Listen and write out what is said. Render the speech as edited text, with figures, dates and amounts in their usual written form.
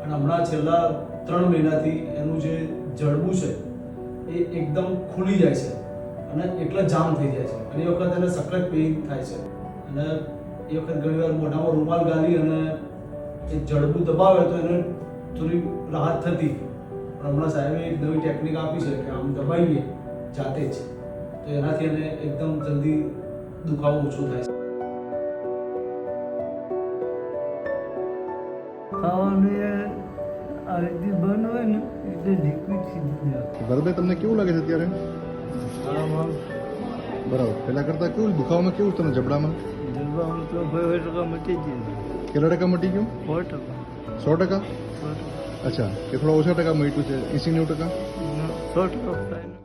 અને હમણાં છેલ્લા 3 મહિનાથી એનું જે જડબું છે એ એકદમ ખુલી જાય છે અને એટલે જામ થઈ જાય છે અને એ વખત એને સખત પેઇન થાય છે અને એ વખત ઘણીવાર મોઢામાં રૂમાલ ગાલી અને એ જડબું દબાવે તો એને થોડી રાહત થતી. પણ હમણાં સાહેબે એક નવી ટેકનિક આપી છે કે આમ દબાવીએ જાતે જ તો એનાથી એને એકદમ જલ્દી દુખાવો ઓછો થાય છે. ખાવાનું એ આ રીતે બંધ હોય ને એટલે લિક્વિડ સીધું જાય. ભરતભાઈ તમને કેવું લાગે છે અત્યારે? આમાં બરાબર, પહેલા કરતા કેવું દુખાવામાં કેવું તમને જબડામાં? જલવામાં તો 50% મટી જાય. કેટલા ટકા મટી ગયું? 100%. 100%? અચ્છા, કે થોડા ઓછા ટકા મટ્યું છે? 80-90%? 100% થાય.